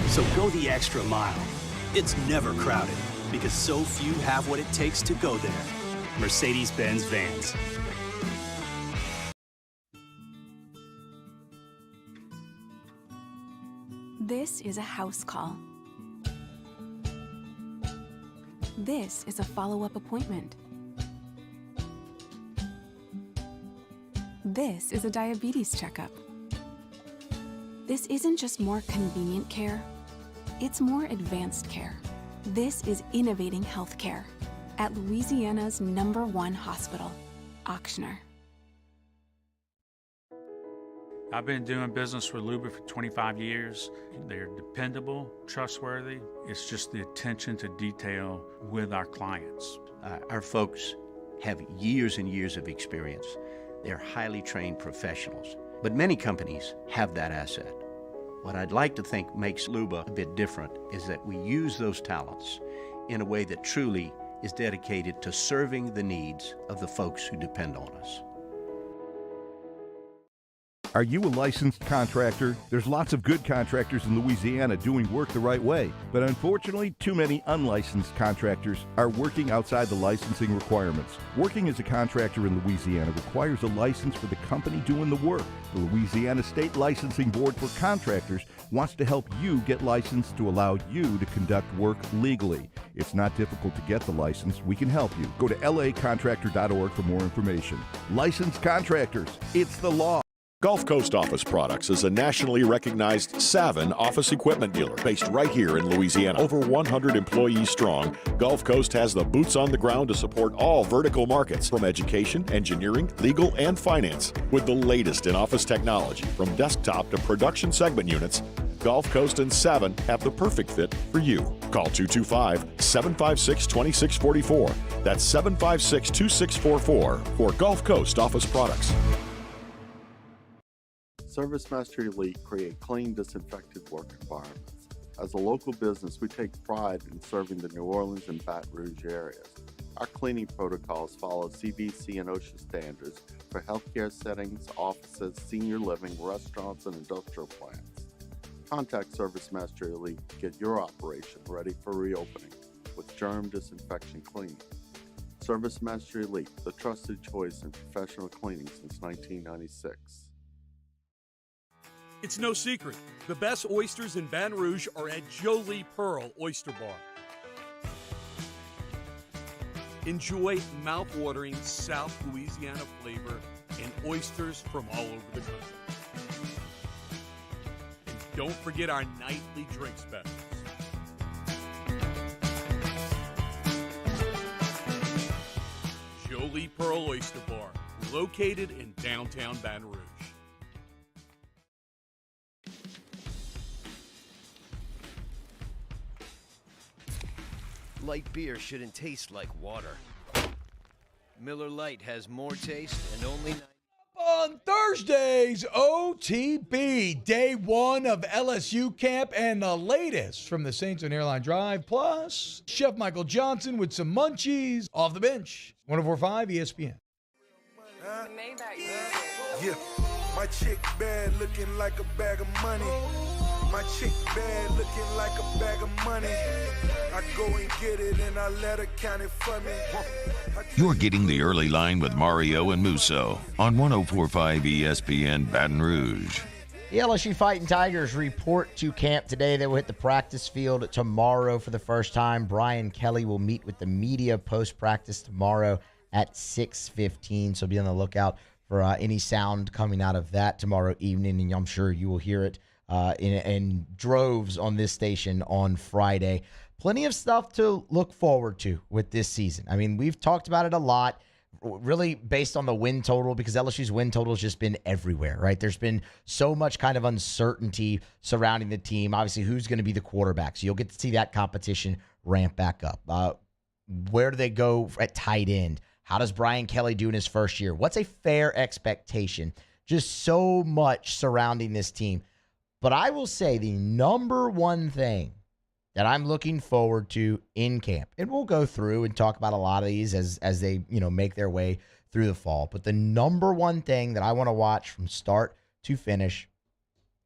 So go the extra mile. It's never crowded because so few have what it takes to go there. Mercedes-Benz Vans. This is a house call. This is a follow-up appointment. This is a diabetes checkup. This isn't just more convenient care, it's more advanced care. This is innovating healthcare at Louisiana's #1 hospital, Ochsner. I've been doing business with Luba for 25 years. They're dependable, trustworthy. It's just the attention to detail with our clients. Our folks have years and years of experience. They're highly trained professionals, but many companies have that asset. What I'd like to think makes Luba a bit different is that we use those talents in a way that truly is dedicated to serving the needs of the folks who depend on us. Are you a licensed contractor? There's lots of good contractors in Louisiana doing work the right way, but unfortunately, too many unlicensed contractors are working outside the licensing requirements. Working as a contractor in Louisiana requires a license for the company doing the work. The Louisiana State Licensing Board for Contractors wants to help you get licensed to allow you to conduct work legally. It's not difficult to get the license. We can help you. Go to lacontractor.org for more information. Licensed contractors, it's the law. Gulf Coast Office Products is a nationally recognized Savin office equipment dealer based right here in Louisiana. Over 100 employees strong, Gulf Coast has the boots on the ground to support all vertical markets from education, engineering, legal, and finance. With the latest in office technology from desktop to production segment units, Gulf Coast and Savin have the perfect fit for you. Call 225-756-2644. That's 756-2644 for Gulf Coast Office Products. ServiceMaster Elite create clean, disinfected work environments. As a local business, we take pride in serving the New Orleans and Baton Rouge areas. Our cleaning protocols follow CDC and OSHA standards for healthcare settings, offices, senior living, restaurants, and industrial plants. Contact ServiceMaster Elite to get your operation ready for reopening with germ disinfection cleaning. ServiceMaster Elite, the trusted choice in professional cleaning since 1996. It's no secret, the best oysters in Baton Rouge are at Jolie Pearl Oyster Bar. Enjoy mouth-watering South Louisiana flavor and oysters from all over the country. And don't forget our nightly drink specials. Jolie Pearl Oyster Bar, located in downtown Baton Rouge. Light beer shouldn't taste like water. Miller Lite has more taste and only On Thursday's OTB, day one of LSU camp and the latest from the Saints on Airline Drive, plus Chef Michael Johnson with some munchies off the bench. 104.5 ESPN. Yeah, my chick bad looking like a bag of money. My chick bad looking like a bag of money. I go and get it and I let her count it for me. You're getting the early line with Mario and Musso on 104.5 ESPN Baton Rouge. The LSU Fighting Tigers report to camp today. They will hit the practice field tomorrow for the first time. Brian Kelly will meet with the media post-practice tomorrow at 6:15, so be on the lookout for any sound coming out of that tomorrow evening, and I'm sure you will hear it in droves on this station on Friday. Plenty of stuff to look forward to with this season. I mean, we've talked about it a lot, really based on the win total, because LSU's win total has just been everywhere, right? There's been so much kind of uncertainty surrounding the team. Obviously, who's going to be the quarterback? So you'll get to see that competition ramp back up. Where do they go at tight end? How does Brian Kelly do in his first year? What's a fair expectation? Just so much surrounding this team. But I will say the number one thing that I'm looking forward to in camp, and we'll go through and talk about a lot of these as they, make their way through the fall. But the number one thing that I want to watch from start to finish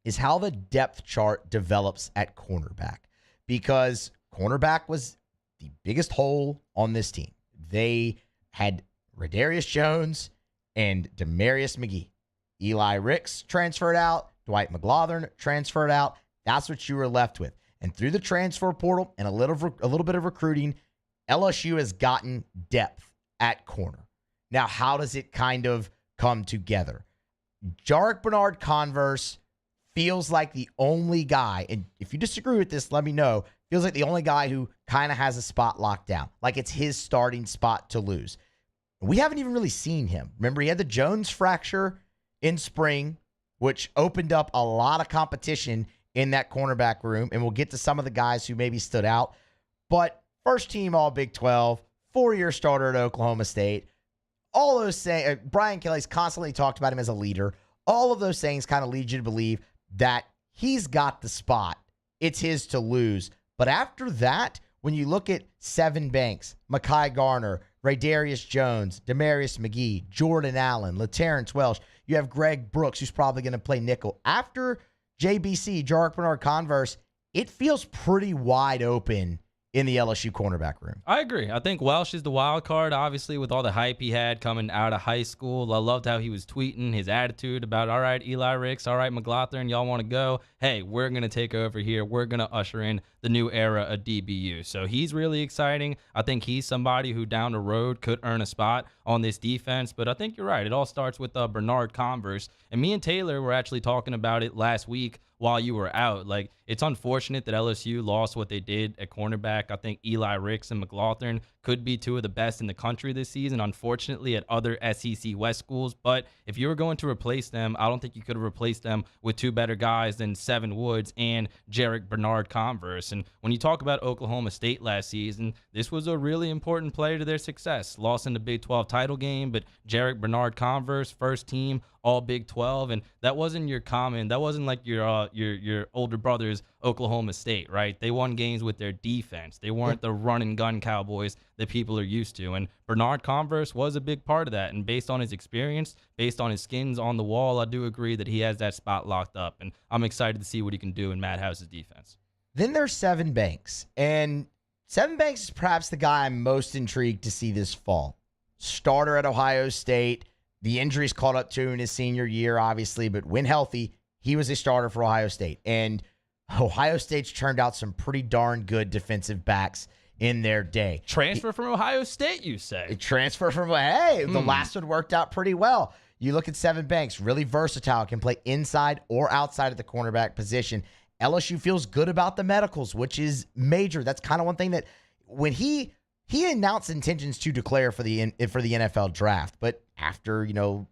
is how the depth chart develops at cornerback, because cornerback was the biggest hole on this team. They had Radarius Jones and Demarius McGee. Eli Ricks transferred out. Dwight McGlothern transferred out. That's what you were left with. And through the transfer portal and a little bit of recruiting, LSU has gotten depth at corner. Now, how does it kind of come together? Jarek Bernard-Converse feels like the only guy, and if you disagree with this, let me know, feels like the only guy who kind of has a spot locked down, like it's his starting spot to lose. We haven't even really seen him. Remember, he had the Jones fracture in spring, which opened up a lot of competition in that cornerback room, and we'll get to some of the guys who maybe stood out. But first team All Big 12, 4-year starter at Oklahoma State, all those things, Brian Kelly's constantly talked about him as a leader. All of those things kind of lead you to believe that he's got the spot. It's his to lose. But after that, when you look at Sevyn Banks, Mekhi Garner, Radarius Jones, Demarius McGee, Jordan Allen, LaTerrence Welsh, you have Greg Brooks, who's probably going to play nickel. After JBC, Jarek Bernard-Converse, it feels pretty wide open in the LSU cornerback room. I agree. I think Welsh is the wild card, obviously, with all the hype he had coming out of high school. I loved how he was tweeting his attitude about, all right, Eli Ricks, all right, McGlothern, y'all want to go? Hey, we're going to take over here. We're going to usher in the new era of DBU. So he's really exciting. I think he's somebody who down the road could earn a spot on this defense. But I think you're right. It all starts with Bernard-Converse. And me and Taylor were actually talking about it last week while you were out. Like, it's unfortunate that LSU lost what they did at cornerback. I think Eli Ricks and McGlothern could be two of the best in the country this season, unfortunately, at other SEC West schools. But if you were going to replace them, I don't think you could have replaced them with two better guys than Sevyn Woods and Jarek Bernard-Converse. And when you talk about Oklahoma State last season, this was a really important player to their success. Lost in the Big 12 title game, but Jarek Bernard-Converse, first team, all Big 12, and that wasn't your common. That wasn't like your older brother's Oklahoma State, right? They won games with their defense. They weren't the run and gun Cowboys that people are used to. And Bernard-Converse was a big part of that. And based on his experience, based on his skins on the wall, I do agree that he has that spot locked up. And I'm excited to see what he can do in Matt House's defense. Then there's Sevyn Banks, and Sevyn Banks is perhaps the guy I'm most intrigued to see this fall. Starter at Ohio State. The injuries caught up to in his senior year, obviously, but when healthy, he was a starter for Ohio State. And Ohio State's turned out some pretty darn good defensive backs in their day. Transfer from Ohio State, you say? Transfer from, the last one worked out pretty well. You look at Sevyn Banks, really versatile, can play inside or outside of the cornerback position. LSU feels good about the medicals, which is major. That's kind of one thing that when he announced intentions to declare for the NFL draft, but after, the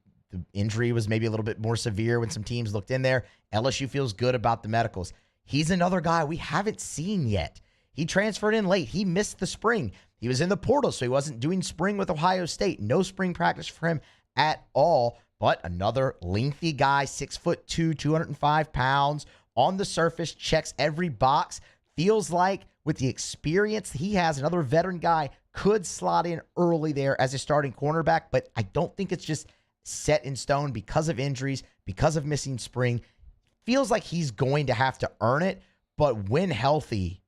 injury was maybe a little bit more severe when some teams looked in there, LSU feels good about the medicals. He's another guy we haven't seen yet. He transferred in late. He missed the spring. He was in the portal, so he wasn't doing spring with Ohio State. No spring practice for him at all. but another lengthy guy, 6'2", 205 pounds, on the surface, checks every box. Feels like with the experience he has, another veteran guy could slot in early there as a starting cornerback, but I don't think it's just set in stone because of injuries, because of missing spring. Feels like he's going to have to earn it, but when healthy,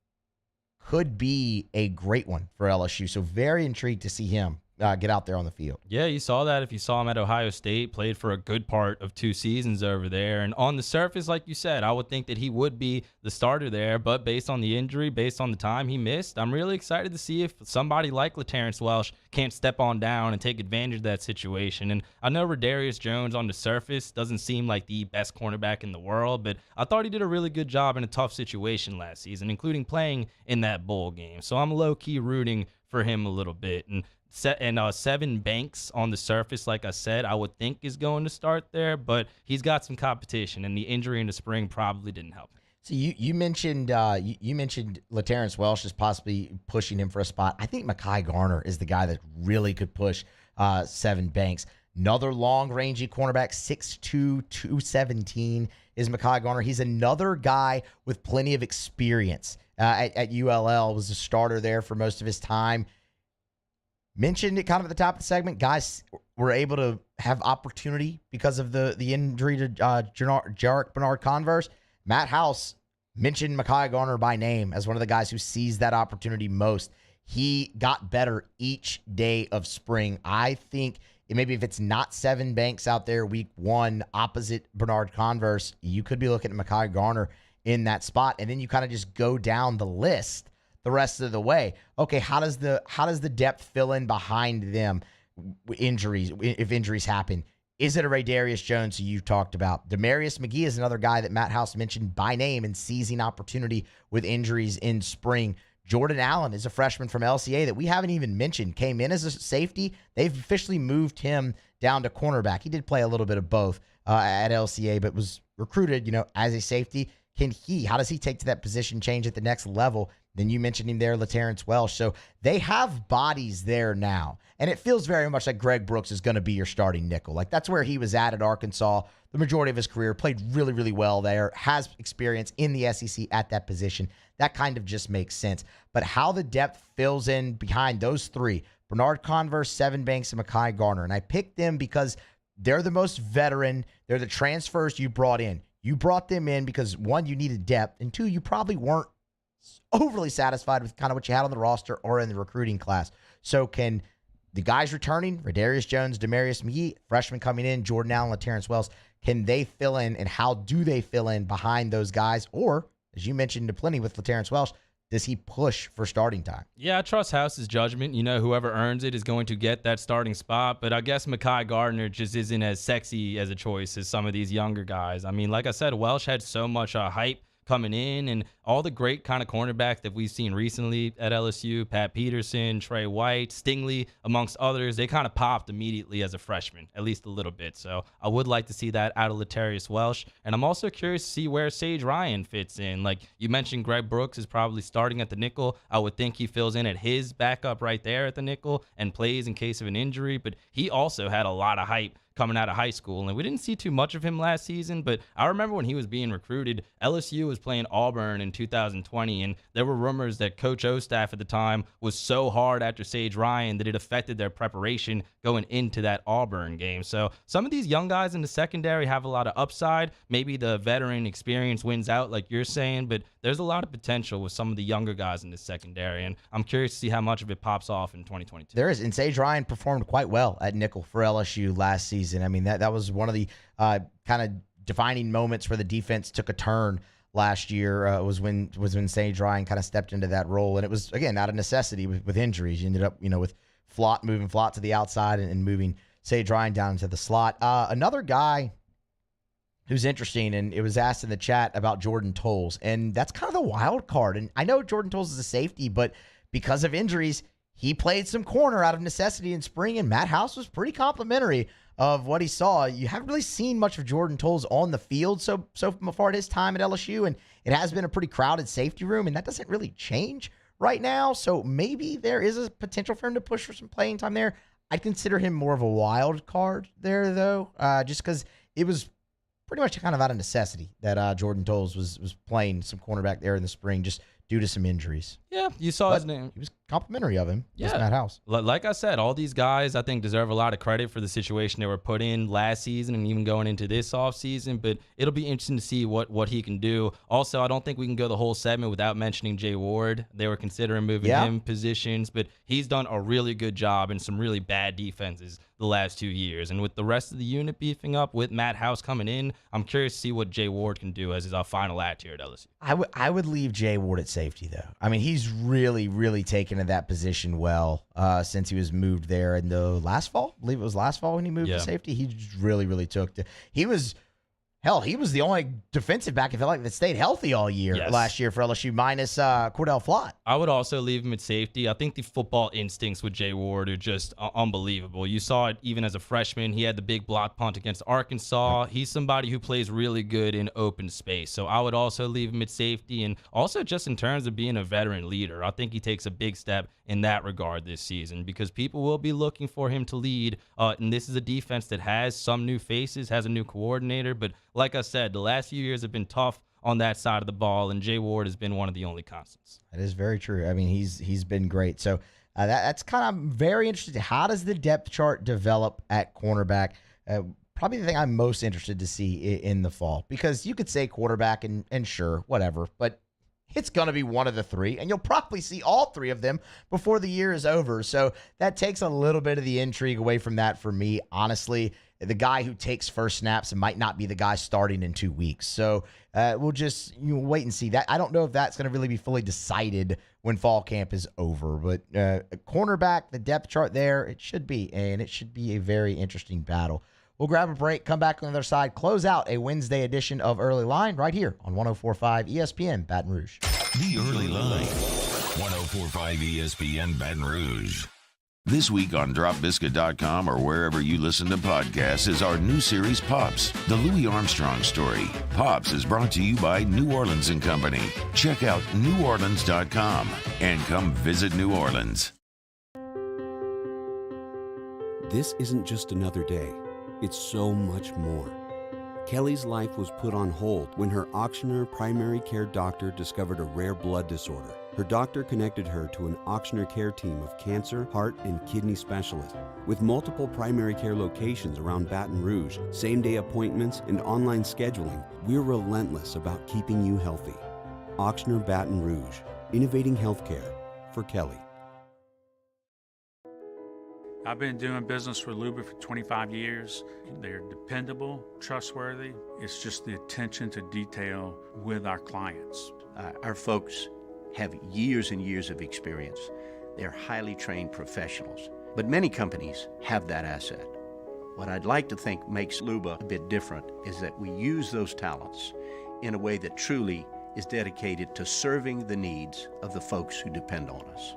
could be a great one for LSU. So very intrigued to see him get out there on the field. Yeah, you saw that if you saw him at Ohio State, played for a good part of 2 seasons over there. And on the surface, like you said, I would think that he would be the starter there. But based on the injury, based on the time he missed, I'm really excited to see if somebody like LaTerrence Welsh can't step on down and take advantage of that situation. And I know Rodarius Jones on the surface doesn't seem like the best cornerback in the world, but I thought he did a really good job in a tough situation last season, including playing in that bowl game. So I'm low-key rooting for him a little bit. And Sevyn Banks on the surface, like I said, I would think is going to start there, but he's got some competition, and the injury in the spring probably didn't help him. So you mentioned you mentioned LaTerrence Welsh is possibly pushing him for a spot. I think Mekhi Garner is the guy that really could push Sevyn Banks. Another long rangy cornerback, 6'2", 217 is Mekhi Garner. He's another guy with plenty of experience at ULL. Was a starter there for most of his time. Mentioned it kind of at the top of the segment. Guys were able to have opportunity because of the injury to Jarek Bernard-Converse. Matt House mentioned Mekhi Garner by name as one of the guys who sees that opportunity most. He got better each day of spring. I think maybe if it's not Sevyn Banks out there week 1 opposite Bernard-Converse, you could be looking at Mekhi Garner in that spot. And then you kind of just go down the list the rest of the way. Okay, how does the depth fill in behind them? Injuries, if injuries happen. Is it a Rodarius Jones who you've talked about? Demarius McGee is another guy that Matt House mentioned by name and seizing opportunity with injuries in spring. Jordan Allen is a freshman from LCA that we haven't even mentioned. Came in as a safety. They've officially moved him down to cornerback. He did play a little bit of both at LCA, but was recruited, as a safety. How does he take to that position change at the next level? Then you mentioned him there, LaTerrence Welsh. So they have bodies there now. And it feels very much like Greg Brooks is going to be your starting nickel. Like that's where he was at Arkansas the majority of his career, played really, really well there, has experience in the SEC at that position. That kind of just makes sense. But how the depth fills in behind those three, Bernard-Converse, Sevyn Banks, and Mekhi Garner. And I picked them because they're the most veteran. They're the transfers you brought in. You brought them in because, one, you needed depth, and two, you probably weren't overly satisfied with kind of what you had on the roster or in the recruiting class. So can the guys returning, Rodarius Jones, Demarius McGee, freshman coming in, Jordan Allen, LaTerrence Wells, can they fill in, and how do they fill in behind those guys? Or, as you mentioned to plenty with LaTerrence Welsh, does he push for starting time? Yeah, I trust House's judgment. Whoever earns it is going to get that starting spot. But I guess Mekhi Gardner just isn't as sexy as a choice as some of these younger guys. I mean, like I said, Welsh had so much hype coming in, and all the great kind of cornerbacks that we've seen recently at LSU, Pat Peterson, Trey White, Stingley, amongst others, they kind of popped immediately as a freshman, at least a little bit. So I would like to see that out of LaTerrence Welsh. And I'm also curious to see where Sage Ryan fits in. Like you mentioned, Greg Brooks is probably starting at the nickel. I would think he fills in at his backup right there at the nickel and plays in case of an injury. But he also had a lot of hype coming out of high school, and we didn't see too much of him last season, but I remember when he was being recruited, LSU was playing Auburn in 2020, and there were rumors that Coach O staff at the time was so hard after Sage Ryan that it affected their preparation going into that Auburn game. So some of these young guys in the secondary have a lot of upside. Maybe the veteran experience wins out like you're saying, but there's a lot of potential with some of the younger guys in the secondary, and I'm curious to see how much of it pops off in 2022. There is, and Sage Ryan performed quite well at nickel for LSU last season. I mean, that was one of the kind of defining moments where the defense took a turn last year. Was when Sage Ryan kind of stepped into that role, and it was again out of necessity with injuries. You ended up with moving Flott to the outside and moving Sage Ryan down into the slot. Another guy who's interesting, and it was asked in the chat about Jordan Tolles, and that's kind of the wild card. And I know Jordan Tolles is a safety, but because of injuries, he played some corner out of necessity in spring, and Matt House was pretty complimentary of what he saw. You haven't really seen much of Jordan Tolles on the field so far at his time at LSU, and it has been a pretty crowded safety room, and that doesn't really change right now. So maybe there is a potential for him to push for some playing time there. I'd consider him more of a wild card there, though, just because it was pretty much kind of out of necessity that Jordan Toles was playing some cornerback there in the spring just due to some injuries. Yeah, you saw his name. He was complimentary of him. Yeah. Matt House. Like I said, all these guys, I think, deserve a lot of credit for the situation they were put in last season and even going into this offseason. But it'll be interesting to see what he can do. Also, I don't think we can go the whole segment without mentioning Jay Ward. They were considering moving him positions, but he's done a really good job in some really bad defenses the last 2 years. And with the rest of the unit beefing up, with Matt House coming in, I'm curious to see what Jay Ward can do as his final act here at LSU. I would leave Jay Ward at safety, though. I mean, he's really taken to that position well since he was moved there in the last fall. I believe it was last fall when he moved to safety. He just really took to. He was the only defensive back, I feel like, that stayed healthy all year last year for LSU, minus Cordell Flott. I would also leave him at safety. I think the football instincts with Jay Ward are just unbelievable. You saw it even as a freshman. He had the big block punt against Arkansas. He's somebody who plays really good in open space. So I would also leave him at safety. And also just in terms of being a veteran leader, I think he takes a big step in that regard this season because people will be looking for him to lead. And this is a defense that has some new faces, has a new coordinator. But like I said, the last few years have been tough on that side of the ball, and Jay Ward has been one of the only constants. That is very true. I mean, he's been great. So that's kind of very interesting. How does the depth chart develop at cornerback? Probably the thing I'm most interested to see in the fall, because you could say quarterback and sure, whatever, but it's going to be one of the three, and you'll probably see all three of them before the year is over. So that takes a little bit of the intrigue away from that for me, honestly. The guy who takes first snaps might not be the guy starting in 2 weeks. So we'll just wait and see. That I don't know if that's going to really be fully decided when fall camp is over. But cornerback, the depth chart there, it should be. And it should be a very interesting battle. We'll grab a break, come back on the other side, close out a Wednesday edition of Early Line right here on 104.5 ESPN Baton Rouge. The Early Line, 104.5 ESPN Baton Rouge. This week on DropBiscuit.com or wherever you listen to podcasts is our new series, Pops, the Louis Armstrong story. Pops is brought to you by New Orleans & Company. Check out NewOrleans.com and come visit New Orleans. This isn't just another day. It's so much more. Kelly's life was put on hold when her auctioneer primary care doctor discovered a rare blood disorder. Her doctor connected her to an auctioneer care team of cancer, heart, and kidney specialists. With multiple primary care locations around Baton Rouge, same-day appointments, and online scheduling, we're relentless about keeping you healthy. Auctioneer Baton Rouge, innovating healthcare for Kelly. I've been doing business with Luba for 25 years. They're dependable, trustworthy. It's just the attention to detail with our clients. Our folks have years and years of experience. They're highly trained professionals. But many companies have that asset. What I'd like to think makes Luba a bit different is that we use those talents in a way that truly is dedicated to serving the needs of the folks who depend on us.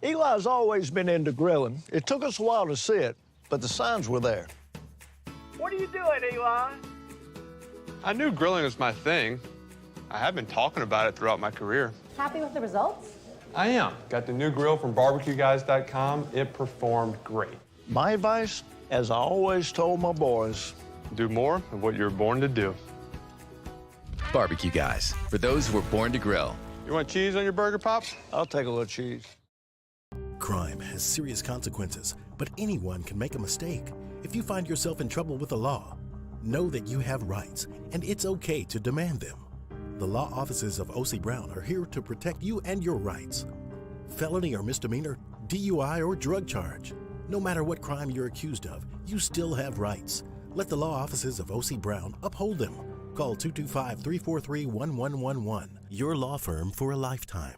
Eli's always been into grilling. It took us a while to see it, but the signs were there. What are you doing, Eli? I knew grilling was my thing. I have been talking about it throughout my career. Happy with the results? I am. Got the new grill from barbecueguys.com. It performed great. My advice, as I always told my boys, do more of what you're born to do. Barbecue Guys, for those who were born to grill. You want cheese on your burger, Pops? I'll take a little cheese. Crime has serious consequences, but anyone can make a mistake. If you find yourself in trouble with the law, know that you have rights, and it's okay to demand them. The law offices of O.C. Brown are here to protect you and your rights. Felony or misdemeanor, DUI or drug charge. No matter what crime you're accused of, you still have rights. Let the law offices of O.C. Brown uphold them. Call 225-343-1111, your law firm for a lifetime.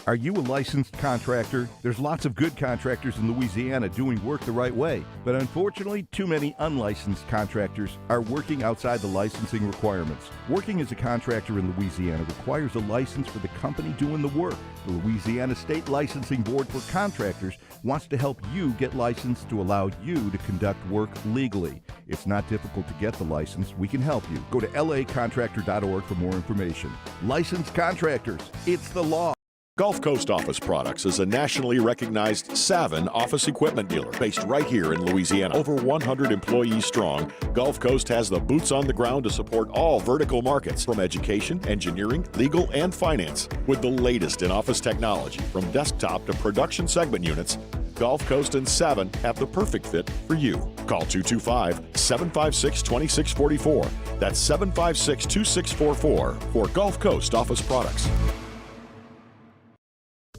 Are you a licensed contractor? There's lots of good contractors in Louisiana doing work the right way, but unfortunately, too many unlicensed contractors are working outside the licensing requirements. Working as a contractor in Louisiana requires a license for the company doing the work. The Louisiana State Licensing Board for Contractors wants to help you get licensed to allow you to conduct work legally. It's not difficult to get the license. We can help you. Go to lacontractor.org for more information. Licensed contractors, it's the law. Gulf Coast Office Products is a nationally recognized Savin office equipment dealer based right here in Louisiana. Over 100 employees strong, Gulf Coast has the boots on the ground to support all vertical markets from education, engineering, legal, and finance. With the latest in office technology from desktop to production segment units, Gulf Coast and Savin have the perfect fit for you. Call 225-756-2644. That's 756-2644 for Gulf Coast Office Products.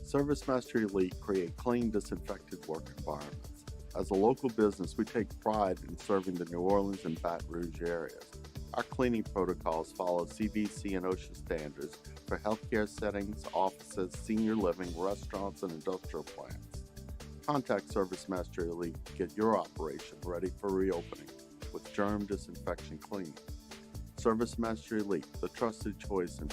ServiceMaster Elite create clean, disinfected work environments. As a local business, we take pride in serving the New Orleans and Baton Rouge areas. Our cleaning protocols follow CDC and OSHA standards for healthcare settings, offices, senior living, restaurants, and industrial plants. Contact ServiceMaster Elite to get your operation ready for reopening with germ disinfection cleaning. ServiceMaster Elite, the trusted choice in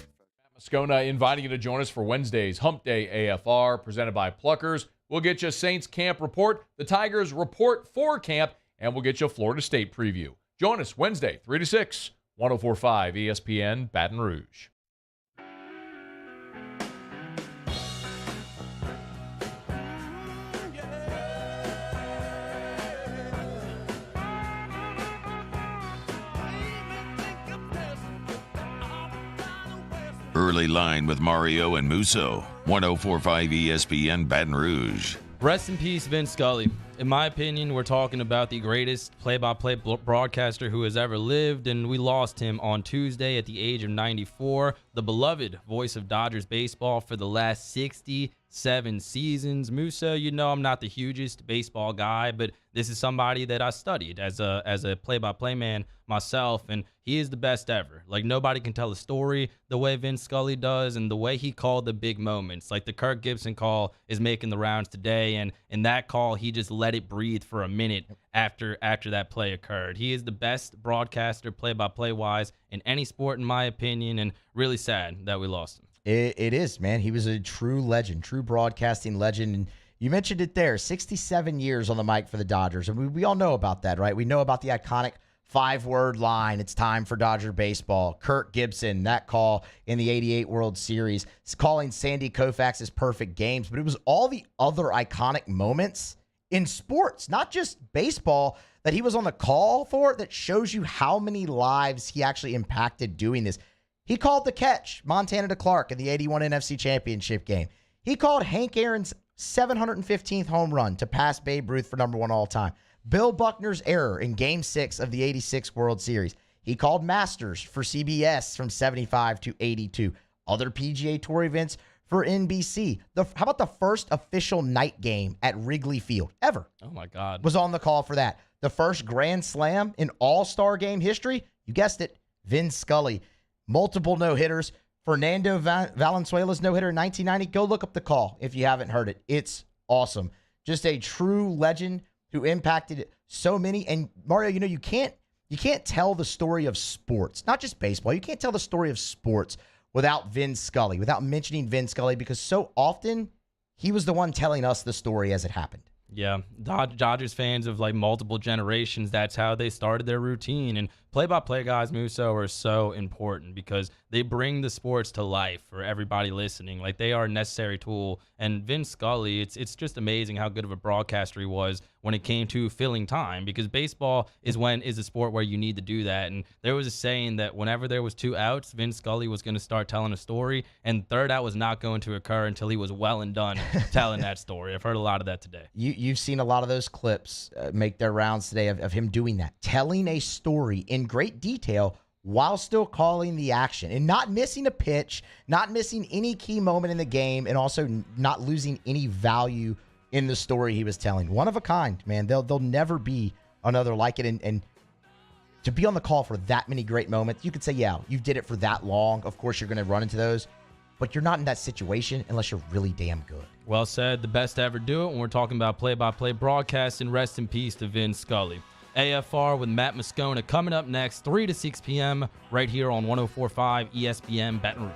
Moscona inviting you to join us for Wednesday's Hump Day AFR presented by Pluckers. We'll get you Saints camp report, the Tigers report for camp, and we'll get you a Florida State preview. Join us Wednesday, 3 to 6, 104.5 ESPN Baton Rouge. Early line with Mario and Musso. 104.5 ESPN Baton Rouge. Rest in peace, Vince Scully. In my opinion, we're talking about the greatest play-by-play broadcaster who has ever lived, and we lost him on Tuesday at the age of 94. The beloved voice of Dodgers baseball for the last 67 seasons. Musso, you know I'm not the hugest baseball guy, but this is somebody that I studied as a play-by-play man myself, and he is the best ever. Like, nobody can tell a story the way Vince Scully does, and the way he called the big moments. Like, the Kirk Gibson call is making the rounds today, and in that call, he just let it breathe for a minute after that play occurred. He is the best broadcaster play-by-play wise in any sport, in my opinion, and really sad that we lost him. It is, man. He was a true legend, true broadcasting legend. And you mentioned it there, 67 years on the mic for the Dodgers. And we all know about that, right? We know about the iconic 5-word line, it's time for Dodger baseball. Kirk Gibson, that call in the 88 World Series, calling Sandy Koufax's perfect games. But it was all the other iconic moments in sports, not just baseball, that he was on the call for, that shows you how many lives he actually impacted doing this. He called the catch, Montana to Clark, in the 81 NFC Championship game. He called Hank Aaron's 715th home run to pass Babe Ruth for #1 all time. Bill Buckner's error in Game 6 of the 86 World Series. He called Masters for CBS from 75 to 82. Other PGA Tour events for NBC. How about the first official night game at Wrigley Field ever? Oh, my God. Was on the call for that. The first Grand Slam in All-Star Game history, you guessed it, Vin Scully. Multiple no-hitters. Fernando Valenzuela's no-hitter in 1990. Go look up the call if you haven't heard it. It's awesome. Just a true legend who impacted so many. And Mario, you know, you can't tell the story of sports, not just baseball. You can't tell the story of sports without Vin Scully, without mentioning Vin Scully, because so often he was the one telling us the story as it happened. Yeah, Dodgers fans of like multiple generations, that's how they started their routine. And play-by-play guys, Musso, are so important because they bring the sports to life for everybody listening. Like, they are a necessary tool. And Vince Scully, it's just amazing how good of a broadcaster he was when it came to filling time, because baseball is a sport where you need to do that. And there was a saying that whenever there was 2 outs, Vince Scully was going to start telling a story, and third out was not going to occur until he was well and done telling that story. I've heard a lot of that today. You've seen a lot of those clips make their rounds today of him doing that, telling a story in great detail while still calling the action and not missing a pitch, not missing any key moment in the game, and also not losing any value in the story he was telling. One of a kind, man. There'll never be another like it. And to be on the call for that many great moments, you could say, yeah, you did it for that long. Of course, you're going to run into those. but you're not in that situation unless you're really damn good. Well said. The best to ever do it when we're talking about play-by-play broadcast, and rest in peace to Vin Scully. AFR with Matt Moscona coming up next, 3 to 6 p.m. right here on 104.5 ESPN Baton Rouge.